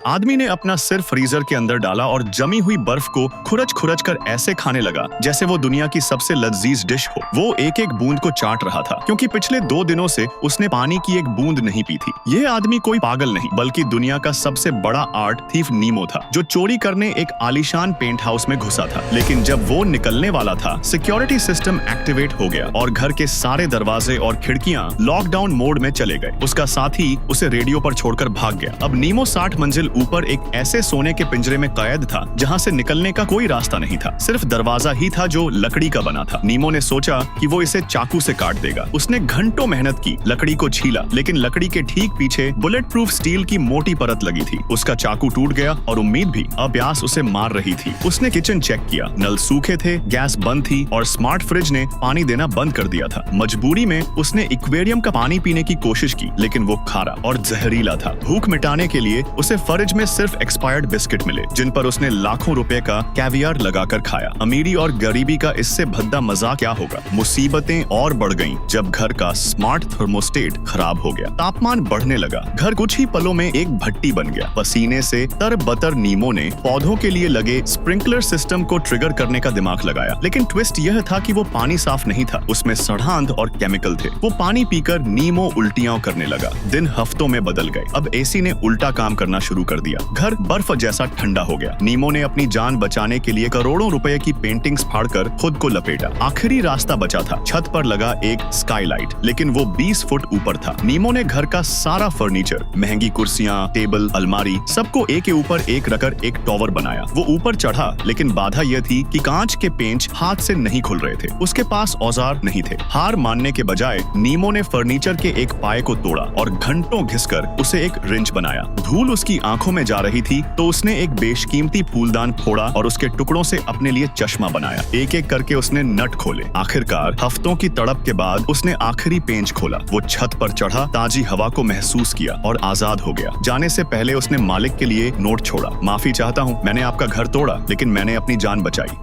आदमी ने अपना सिर फ्रीजर के अंदर डाला और जमी हुई बर्फ को खुरच खुरच कर ऐसे खाने लगा जैसे वो दुनिया की सबसे लजीज डिश हो। वो एक एक बूंद को चाट रहा था क्योंकि पिछले 2 दिनों से उसने पानी की एक बूंद नहीं पी थी। यह आदमी कोई पागल नहीं बल्कि दुनिया का सबसे बड़ा आर्ट थीफ नीमो था, जो चोरी करने एक आलीशान पेंट हाउस में घुसा था। लेकिन जब वो निकलने वाला था, सिक्योरिटी सिस्टम एक्टिवेट हो गया और घर के सारे दरवाजे और खिड़कियां लॉकडाउन मोड में चले गए। उसका साथी उसे रेडियो पर छोड़कर भाग गया। अब नीमो 60 मंजिल ऊपर एक ऐसे सोने के पिंजरे में कैद था जहां से निकलने का कोई रास्ता नहीं था, सिर्फ दरवाजा ही था जो लकड़ी का बना था। नीमो ने सोचा कि वो इसे चाकू से काट देगा। उसने घंटों मेहनत की, लकड़ी को छीला, लेकिन लकड़ी के ठीक पीछे बुलेट प्रूफ स्टील की मोटी परत लगी थी। उसका चाकू टूट गया और उम्मीद भी अब प्यास उसे मार रही थी। उसने किचन चेक किया, नल सूखे थे, गैस बंद थी और स्मार्ट फ्रिज ने पानी देना बंद कर दिया था। मजबूरी में उसने एक्वेरियम का पानी पीने की कोशिश की, लेकिन वो खारा और जहरीला था। भूख मिटाने के लिए उसे फ्रिज में सिर्फ एक्सपायर्ड बिस्किट मिले, जिन पर उसने लाखों रुपए का कैवियर लगाकर खाया। अमीरी और गरीबी का इससे भद्दा मजाक क्या होगा। मुसीबतें और बढ़ गईं जब घर का स्मार्ट थर्मोस्टेट खराब हो गया। तापमान बढ़ने लगा, घर कुछ ही पलों में एक भट्टी बन गया। पसीने से तरबतर नीमो ने पौधों के लिए लगे स्प्रिंकलर सिस्टम को ट्रिगर करने का दिमाग लगाया, लेकिन ट्विस्ट यह था कि वो पानी साफ नहीं था, उसमें सड़ांध और केमिकल थे। वो पानी पीकर नीमो उल्टियां करने लगा। दिन हफ्तों में बदल गए। अब एसी ने उल्टा काम करना शुरू कर दिया। घर बर्फ जैसा ठंडा हो गया। नीमो ने अपनी जान बचाने के लिए करोड़ों रुपए की पेंटिंग्स फाड़कर खुद को लपेटा। आखिरी रास्ता बचा था, छत पर लगा एक स्काईलाइट, लेकिन वो 20 फुट ऊपर था। नीमो ने घर का सारा फर्नीचर, महंगी कुर्सियां, टेबल, अलमारी, सबको एक के ऊपर एक रखकर एक टॉवर बनाया। वो ऊपर चढ़ा, लेकिन बाधा यह थी कि कांच के पेंच हाथ से नहीं खुल रहे थे। उसके पास औजार नहीं थे। हार मानने के बजाय नीमो ने फर्नीचर के एक पाए को तोड़ा और घंटों घिसकर उसे एक रिंच बनाया। धूल उसकी आंखों में जा रही थी तो उसने एक बेशकीमती फूलदान फोड़ा और उसके टुकड़ों से अपने लिए चश्मा बनाया। एक एक करके उसने नट खोले। आखिरकार हफ्तों की तड़प के बाद उसने आखिरी पेंच खोला। वो छत पर चढ़ा, ताजी हवा को महसूस किया और आजाद हो गया। जाने से पहले उसने मालिक के लिए नोट छोड़ा। माफी चाहता हूँ, मैंने आपका घर तोड़ा, लेकिन मैंने अपनी जान बचाई।